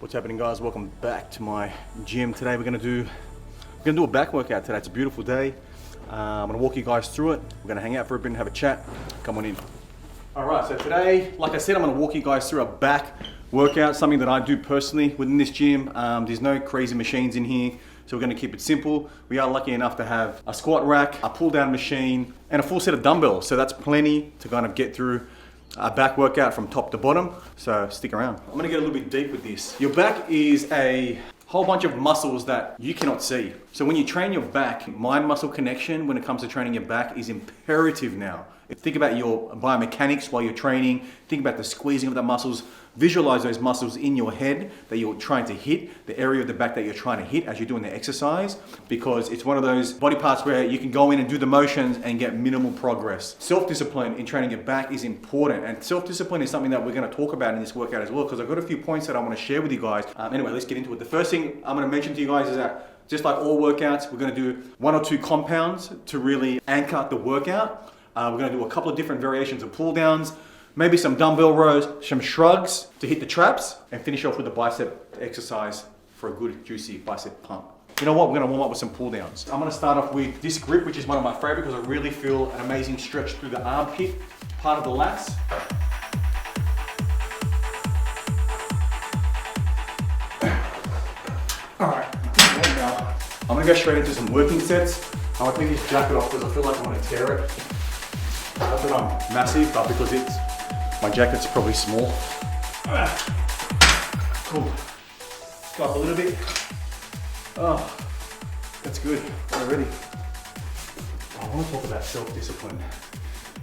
What's happening, guys? Welcome back to my gym. Today we're gonna do a back workout today. It's a beautiful day. I'm gonna walk you guys through it. We're gonna hang out for a bit and have a chat. Come on in. All right, so today, like I said, I'm gonna walk you guys through a back workout, something that I do personally within this gym. There's no crazy machines in here, so we're gonna keep it simple. We are lucky enough to have a squat rack, a pull down machine, and a full set of dumbbells. So that's plenty to kind of get through a back workout from top to bottom, so stick around. I'm gonna get a little bit deep with this. Your back is a whole bunch of muscles that you cannot see. So when you train your back, mind-muscle connection when it comes to training your back is imperative now. Think about your biomechanics while you're training. Think about the squeezing of the muscles. Visualize those muscles in your head that you're trying to hit, the area of the back that you're trying to hit as you're doing the exercise, because it's one of those body parts where you can go in and do the motions and get minimal progress. Self-discipline in training your back is important, and self-discipline is something that we're going to talk about in this workout as well, because I've got a few points that I want to share with you guys. Anyway, let's get into it. The first thing I'm going to mention to you guys is that just like all workouts, we're going to do 1 or 2 compounds to really anchor the workout. We're going to do a couple of different variations of pull downs, maybe some dumbbell rows, some shrugs to hit the traps, and finish off with a bicep exercise for a good juicy bicep pump. You know what, we're going to warm up with some pull downs. I'm going to start off with this grip, which is one of my favorite because I really feel an amazing stretch through the armpit, part of the lats. All right, now I'm going to go straight into some working sets. I'm going to take this jacket off because I feel like I'm going to tear it. Not that I'm massive, but because my jacket's probably small. Cool. Go up a little bit. Oh, that's good already. I want to talk about self-discipline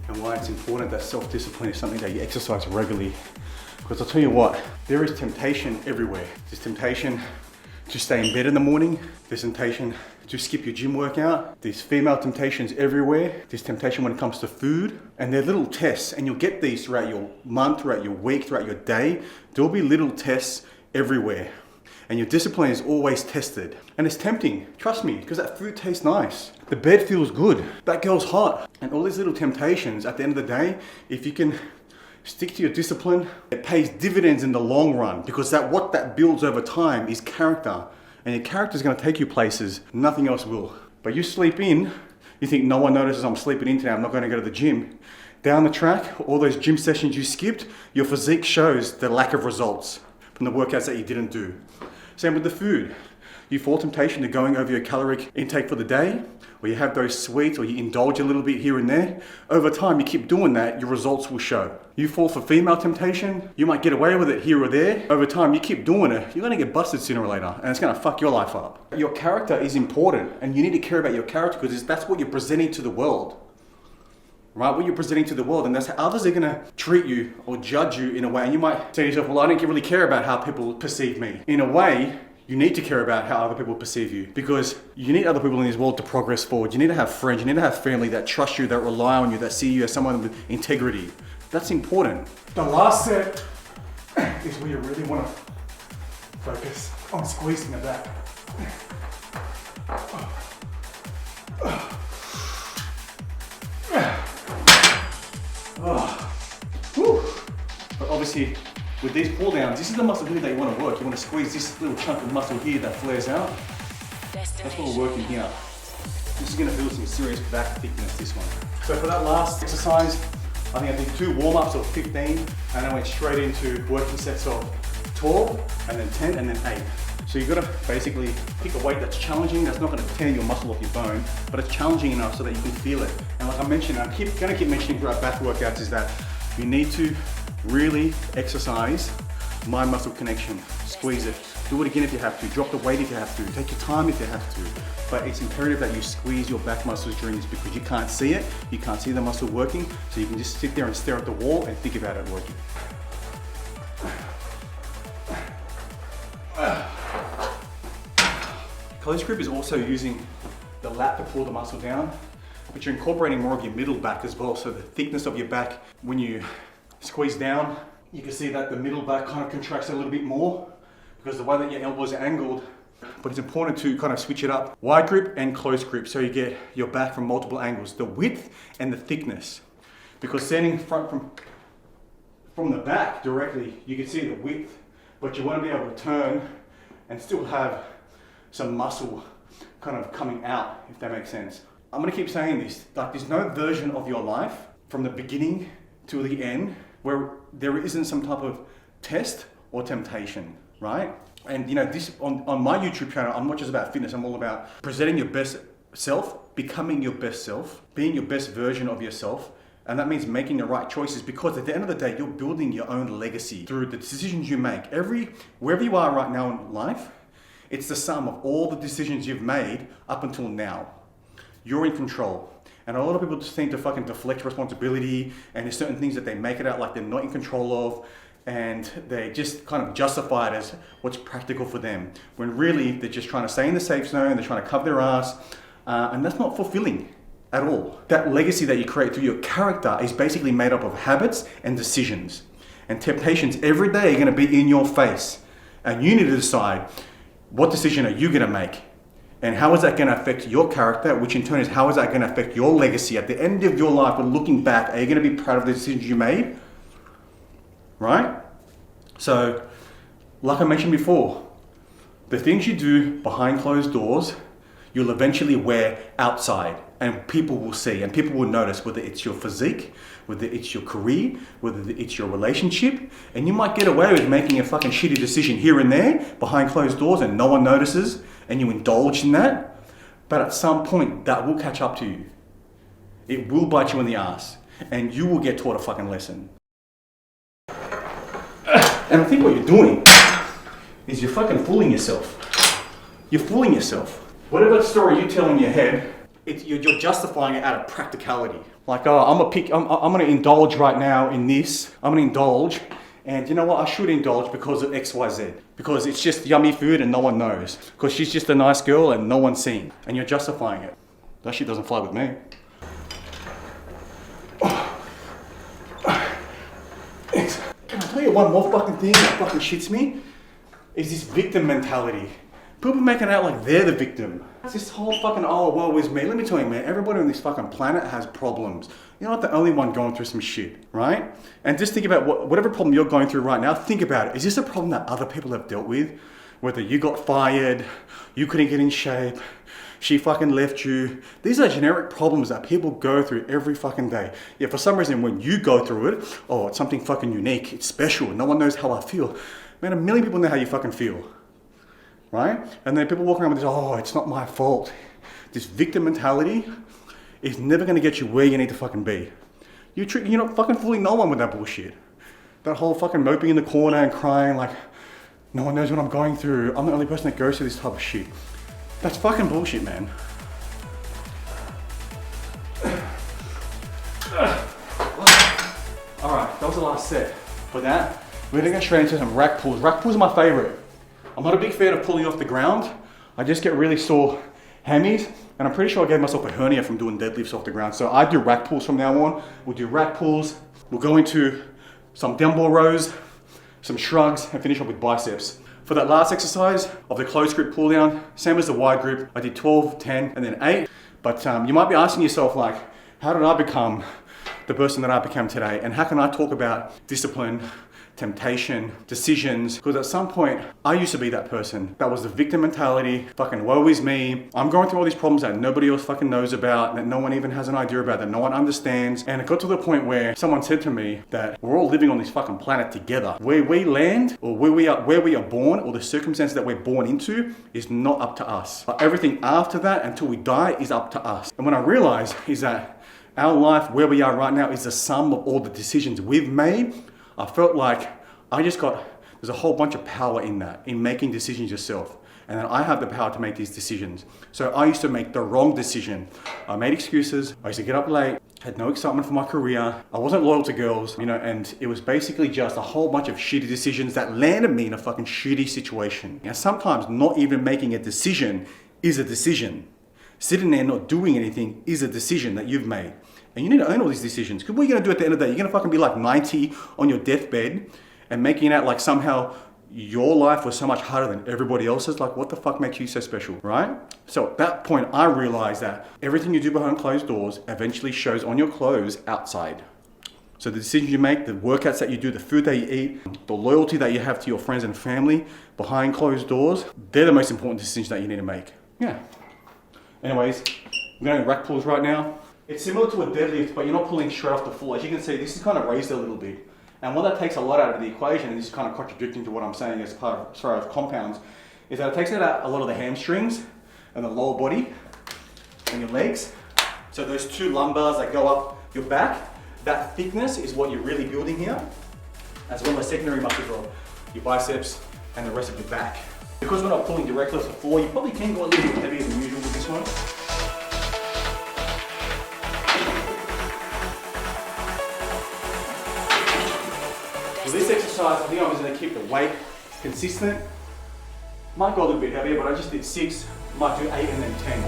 and why it's important that self-discipline is something that you exercise regularly. Because I'll tell you what, there is temptation everywhere. There's temptation to stay in bed in the morning. There's temptation to skip your gym workout. There's female temptations everywhere. There's temptation when it comes to food. And they're little tests, and you'll get these throughout your month, throughout your week, throughout your day. There'll be little tests everywhere. And your discipline is always tested. And it's tempting, trust me, because that food tastes nice. The bed feels good. That girl's hot. And all these little temptations, at the end of the day, if you can stick to your discipline, it pays dividends in the long run, because what that builds over time is character. And your character is going to take you places nothing else will. But you sleep in, you think no one notices I'm sleeping in today, I'm not going to go to the gym. Down the track, all those gym sessions you skipped, your physique shows the lack of results from the workouts that you didn't do. Same with the food. You fall temptation to going over your caloric intake for the day, or you have those sweets, or you indulge a little bit here and there. Over time, you keep doing that, your results will show. You fall for female temptation, you might get away with it here or there. Over time, you keep doing it, you're gonna get busted sooner or later, and it's gonna fuck your life up. Your character is important, and you need to care about your character because that's what you're presenting to the world. Right, what you're presenting to the world, and that's how others are gonna treat you or judge you in a way. And you might say to yourself, well, I don't really care about how people perceive me. In a way, you need to care about how other people perceive you, because you need other people in this world to progress forward. You need to have friends, you need to have family that trust you, that rely on you, that see you as someone with integrity. That's important. The last set is where you really want to focus on squeezing the back. But obviously, with these pull downs, this is the muscle here that you want to work. You want to squeeze this little chunk of muscle here that flares out. That's what we're working here. This is going to build some serious back thickness, this one. So for that last exercise, I think I did 2 warm-ups of 15, and I went straight into working sets of 12, and then 10, and then 8. So you've got to basically pick a weight that's challenging, that's not going to tear your muscle off your bone, but it's challenging enough so that you can feel it. And like I mentioned, I'm going to keep mentioning throughout back workouts, is that you need to really exercise mind-muscle connection. Squeeze it. Do it again if you have to. Drop the weight if you have to. Take your time if you have to. But it's imperative that you squeeze your back muscles during this, because you can't see it. You can't see the muscle working. So you can just sit there and stare at the wall and think about it working. Close grip is also using the lat to pull the muscle down, but you're incorporating more of your middle back as well. So the thickness of your back, when you squeeze down, you can see that the middle back kind of contracts a little bit more because the way that your elbows are angled. But it's important to kind of switch it up. Wide grip and close grip, so you get your back from multiple angles, the width and the thickness. Because standing front from the back directly, you can see the width, but you want to be able to turn and still have some muscle kind of coming out, if that makes sense. I'm going to keep saying this, like there's no version of your life from the beginning to the end where there isn't some type of test or temptation, right? And you know, this on my YouTube channel, I'm not just about fitness, I'm all about presenting your best self, becoming your best self, being your best version of yourself. And that means making the right choices, because at the end of the day, you're building your own legacy through the decisions you make. Wherever you are right now in life, it's the sum of all the decisions you've made up until now. You're in control. And a lot of people just seem to fucking deflect responsibility, and there's certain things that they make it out like they're not in control of, and they just kind of justify it as what's practical for them, when really they're just trying to stay in the safe zone, they're trying to cover their ass, and that's not fulfilling at all. That legacy that you create through your character is basically made up of habits and decisions. And temptations every day are going to be in your face. And you need to decide, what decision are you going to make? And how is that going to affect your character, which in turn is how is that going to affect your legacy at the end of your life? When looking back, are you going to be proud of the decisions you made? Right? So, like I mentioned before, the things you do behind closed doors, you'll eventually wear outside, and people will see, and people will notice, whether it's your physique, whether it's your career, whether it's your relationship. And you might get away with making a fucking shitty decision here and there behind closed doors and no one notices, and you indulge in that. But at some point that will catch up to you. It will bite you in the ass, and you will get taught a fucking lesson. And I think what you're doing is you're fucking fooling yourself. You're fooling yourself. Whatever story you tell in your head, you're justifying it out of practicality. Like, oh, I'm going to indulge right now in this. I'm going to indulge, and you know what? I should indulge because of X, Y, Z. Because it's just yummy food and no one knows. Because she's just a nice girl and no one's seeing. And you're justifying it. That shit doesn't fly with me. Can I tell you one more fucking thing that fucking shits me? Is this victim mentality. People making out like they're the victim. It's this whole fucking, oh, woe is me. Let me tell you, man, everybody on this fucking planet has problems. You're not the only one going through some shit, right? And just think about whatever problem you're going through right now, think about it. Is this a problem that other people have dealt with? Whether you got fired, you couldn't get in shape, she fucking left you. These are generic problems that people go through every fucking day. Yeah, for some reason, when you go through it, oh, it's something fucking unique. It's special. No one knows how I feel. Man, 1 million people know how you fucking feel. Right? And then people walk around with this, oh, it's not my fault. This victim mentality is never going to get you where you need to fucking be. You're not fucking fooling no one with that bullshit. That whole fucking moping in the corner and crying like, no one knows what I'm going through. I'm the only person that goes through this type of shit. That's fucking bullshit, man. Alright, that was the last set. For that, we're going to go straight into some rack pulls. Rack pulls are my favorite. I'm not a big fan of pulling off the ground. I just get really sore hammies, and I'm pretty sure I gave myself a hernia from doing deadlifts off the ground. So I do rack pulls from now on. We'll do rack pulls. We'll go into some dumbbell rows, some shrugs, and finish up with biceps. For that last exercise of the closed grip pull down, same as the wide grip, I did 12, 10, and then 8. But you might be asking yourself, like, how did I become the person that I became today? And how can I talk about discipline, temptation, decisions? Because at some point, I used to be that person. That was the victim mentality, fucking woe is me. I'm going through all these problems that nobody else fucking knows about, that no one even has an idea about, that no one understands. And it got to the point where someone said to me that we're all living on this fucking planet together. Where we land, or where we are born, or the circumstances that we're born into is not up to us. But everything after that, until we die, is up to us. And when I realized is that our life, where we are right now, is the sum of all the decisions we've made, I felt like there's a whole bunch of power in that, in making decisions yourself. And then I have the power to make these decisions. So I used to make the wrong decision. I made excuses. I used to get up late, had no excitement for my career. I wasn't loyal to girls, and it was basically just a whole bunch of shitty decisions that landed me in a fucking shitty situation. Now, sometimes not even making a decision is a decision. Sitting there not doing anything is a decision that you've made. And you need to own all these decisions. Because what are you going to do at the end of the day? You're going to fucking be like 90 on your deathbed and making it out like somehow your life was so much harder than everybody else's. Like, what the fuck makes you so special, right? So at that point, I realized that everything you do behind closed doors eventually shows on your clothes outside. So the decisions you make, the workouts that you do, the food that you eat, the loyalty that you have to your friends and family behind closed doors, they're the most important decisions that you need to make. Yeah. Anyways, we're going to rack pulls right now. It's similar to a deadlift, but you're not pulling straight off the floor. As you can see, this is kind of raised a little bit. And what that takes a lot out of the equation, and this is kind of contradicting to what I'm saying as far as compounds, is that it takes out a lot of the hamstrings and the lower body and your legs. So those two lumbars that go up your back, that thickness is what you're really building here, as well as secondary muscles of your biceps and the rest of your back. Because we're not pulling directly off the floor, you probably can go a little bit heavier than usual with this one. For this exercise, I think I'm just going to keep the weight consistent. Might go a little bit heavier, but I just did 6, might do 8 and then 10.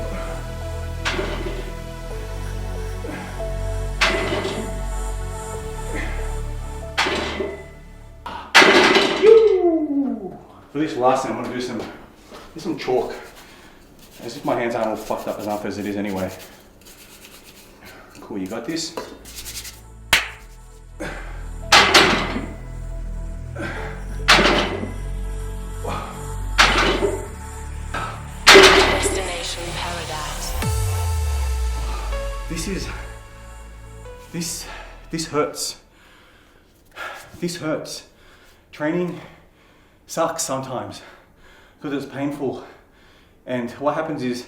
For this last thing, I'm going to do some chalk. As if my hands aren't all fucked up enough as it is anyway. Cool, you got this? Destination paradise. This hurts. This hurts. Training sucks sometimes because it's painful, and what happens is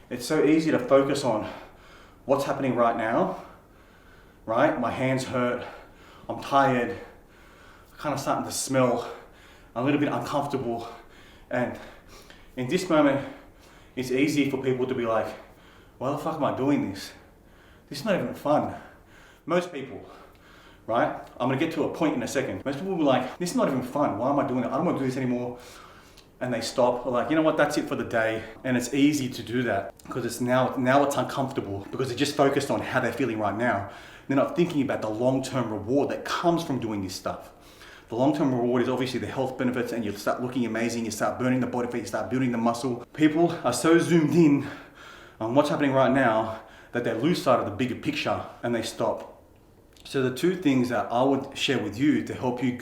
it's so easy to focus on what's happening right now, right? My hands hurt, I'm tired, kind of starting to smell a little bit uncomfortable, and in this moment it's easy for people to be like, why the fuck am I doing this? This is not even fun. Most people, right? I'm gonna get to a point in a second. Most people will be like, this is not even fun. Why am I doing it? I don't want to do this anymore. And they stop, or like, you know what, that's it for the day. And it's easy to do that because it's now it's uncomfortable because they're just focused on how they're feeling right now. They're not thinking about the long-term reward that comes from doing this stuff. The long-term reward is obviously the health benefits, and you start looking amazing, you start burning the body fat, you start building the muscle. People are so zoomed in on what's happening right now that they lose sight of the bigger picture and they stop. So the two things that I would share with you to help you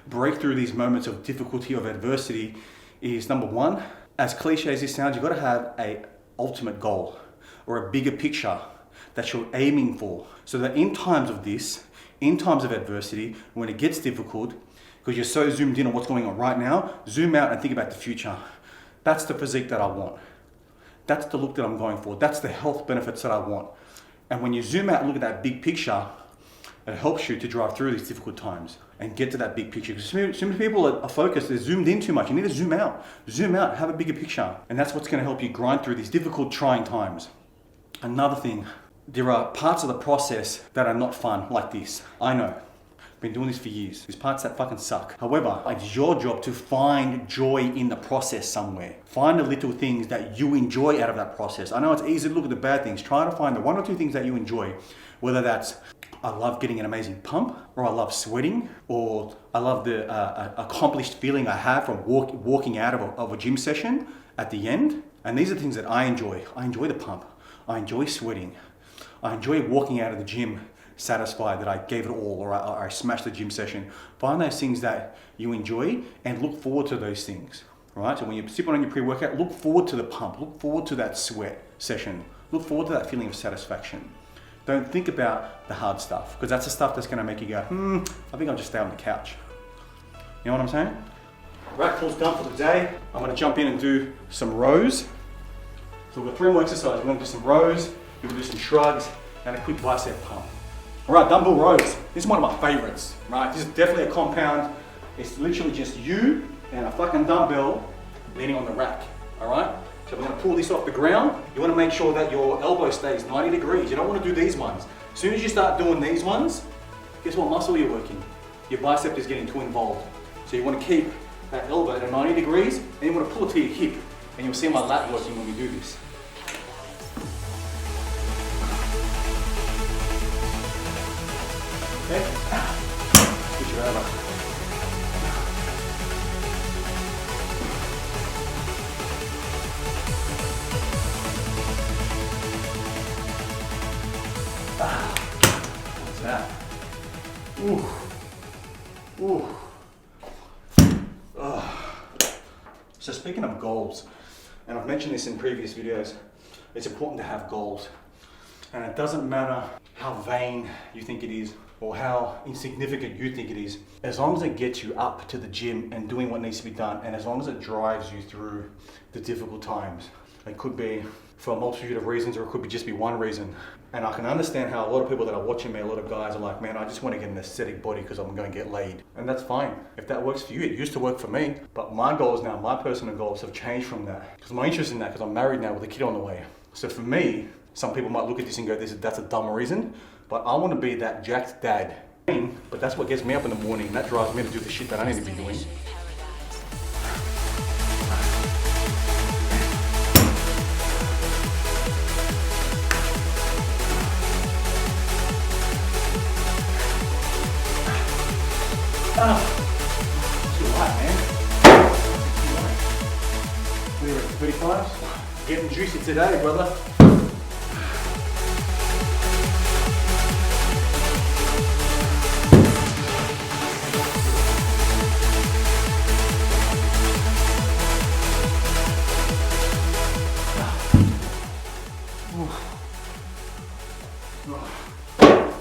break through these moments of difficulty, of adversity, is number one, as cliche as this sounds, you've got to have an ultimate goal or a bigger picture that you're aiming for. So that in times of this, in times of adversity, when it gets difficult, because you're so zoomed in on what's going on right now, zoom out and think about the future. That's the physique that I want. That's the look that I'm going for. That's the health benefits that I want. And when you zoom out and look at that big picture, it helps you to drive through these difficult times and get to that big picture. Because so many people are focused, they're zoomed in too much. You need to zoom out, have a bigger picture. And that's what's going to help you grind through these difficult, trying times. Another thing, there are parts of the process that are not fun, like this. I know, I've been doing this for years. There's parts that fucking suck. However, it's your job to find joy in the process somewhere. Find the little things that you enjoy out of that process. I know it's easy to look at the bad things. Try to find the 1 or 2 things that you enjoy, whether that's I love getting an amazing pump, or I love sweating, or I love the accomplished feeling I have from walking out of a gym session at the end. And these are things that I enjoy. I enjoy the pump. I enjoy sweating. I enjoy walking out of the gym satisfied that I gave it all, or I smashed the gym session. Find those things that you enjoy and look forward to those things, right? So when you're sipping on your pre-workout, look forward to the pump. Look forward to that sweat session. Look forward to that feeling of satisfaction. Don't think about the hard stuff, because that's the stuff that's going to make you go, I think I'll just stay on the couch. You know what I'm saying? Rack pulls done for the day. I'm going to jump in and do some rows. So we've got 3 more exercises. We're going to do some rows, we're going to do some shrugs, and a quick bicep pump. All right, dumbbell rows. This is one of my favorites, right? This is definitely a compound. It's literally just you and a fucking dumbbell leaning on the rack, all right? So we're going to pull this off the ground. You want to make sure that your elbow stays 90 degrees. You don't want to do these ones. As soon as you start doing these ones, guess what muscle you're working? Your bicep is getting too involved. So you want to keep that elbow at 90 degrees, and you want to pull it to your hip. And you'll see my lat working when we do this. Okay? Switch it over. What's that? So speaking of goals, and I've mentioned this in previous videos, it's important to have goals. And it doesn't matter how vain you think it is or how insignificant you think it is, as long as it gets you up to the gym and doing what needs to be done, and as long as it drives you through the difficult times. It could be for a multitude of reasons, or it could just be one reason. And I can understand how a lot of people that are watching me, a lot of guys are like, man, I just want to get an aesthetic body because I'm going to get laid. And that's fine. If that works for you, it used to work for me. But my goals now, my personal goals have changed from that. Because my interest in that, because I'm married now with a kid on the way. So for me, some people might look at this and go, that's a dumb reason. But I want to be that jacked dad. But that's what gets me up in the morning. That drives me to do the shit that I need to be doing. You're right, man. We're at 35. Getting juicy today, brother.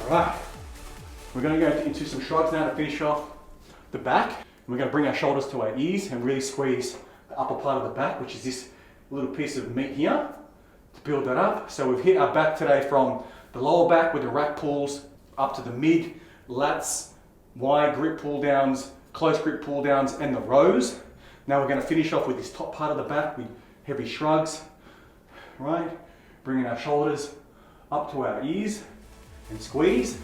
Alright, we're going to go into some shrugs now to finish off the back. We're going to bring our shoulders to our ears and really squeeze the upper part of the back, which is this little piece of meat here, to build that up. So we've hit our back today from the lower back with the rack pulls up to the mid, lats, wide grip pull downs, close grip pull downs, and the rows. Now we're going to finish off with this top part of the back with heavy shrugs, right? Bringing our shoulders up to our ears and squeeze,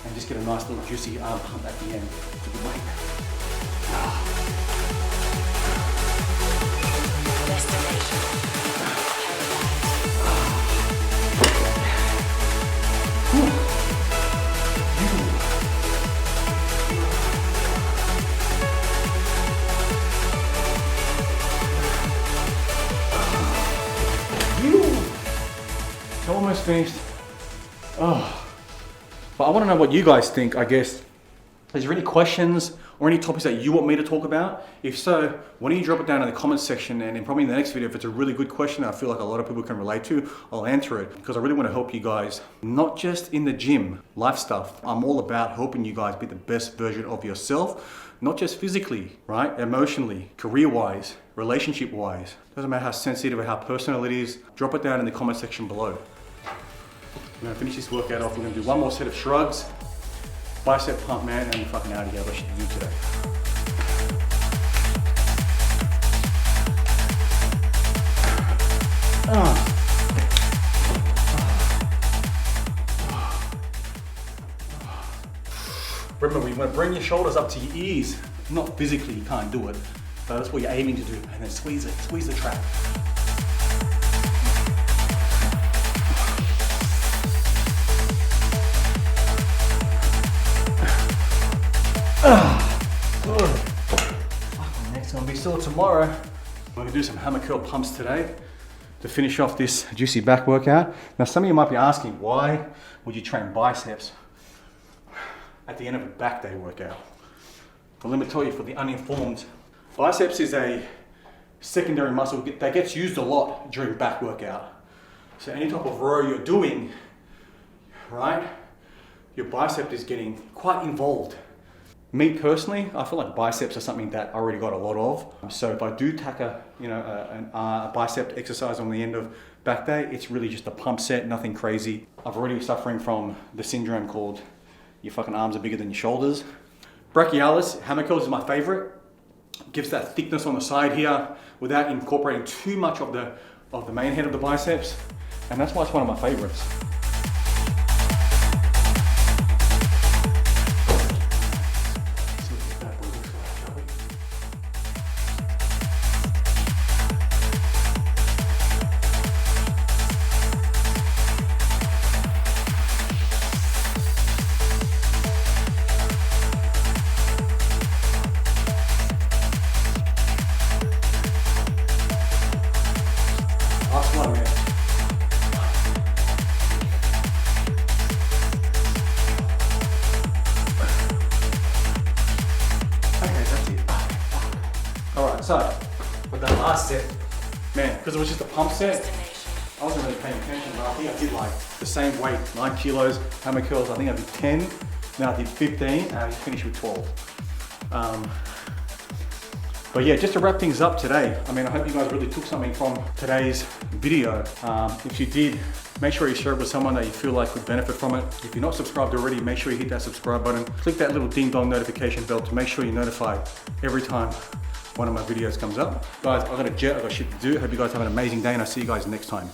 and just get a nice little juicy arm pump at the end. It's a good way. Almost finished. Oh. But I want to know what you guys think, I guess. Is there any questions or any topics that you want me to talk about? If so, why don't you drop it down in the comments section, and then probably in the next video, if it's a really good question that I feel like a lot of people can relate to, I'll answer it, because I really want to help you guys, not just in the gym, life stuff. I'm all about helping you guys be the best version of yourself, not just physically, right? Emotionally, career-wise, relationship-wise. Doesn't matter how sensitive or how personal it is, drop it down in the comment section below. We're gonna finish this workout off. We're gonna do one more set of shrugs, bicep pump, man, and we're fucking out of here. What should you do today? Remember, you want to bring your shoulders up to your ears. Not physically, you can't do it, but that's what you're aiming to do. And then squeeze it, squeeze the trap. Good. My neck's gonna be sore tomorrow. We're gonna do some hammer curl pumps today to finish off this juicy back workout. Now, some of you might be asking, why would you train biceps at the end of a back day workout? Well, let me tell you, for the uninformed, biceps is a secondary muscle that gets used a lot during back workout. So any type of row you're doing, right, your bicep is getting quite involved. Me personally, I feel like biceps are something that I already got a lot of. So if I do tack a bicep exercise on the end of back day, it's really just a pump set, nothing crazy. I'm already suffering from the syndrome called your fucking arms are bigger than your shoulders. Brachialis, hammer curls is my favorite. Gives that thickness on the side here without incorporating too much of the main head of the biceps. And that's why it's one of my favorites. Last one, man. Okay, that's it. Alright, so But the last set, Man, because it was just a pump set, I wasn't really paying attention, but I think I did like the same weight, 9 kilos, hammer curls, I think I did 10, then I did 15, and I finished with 12. But yeah, just to wrap things up today, I mean, I hope you guys really took something from today's video. If you did, make sure you share it with someone that you feel like would benefit from it. If you're not subscribed already, make sure you hit that subscribe button. Click that little ding dong notification bell to make sure you're notified every time one of my videos comes up. Guys, I got a jet, I got shit to do. Hope you guys have an amazing day and I'll see you guys next time.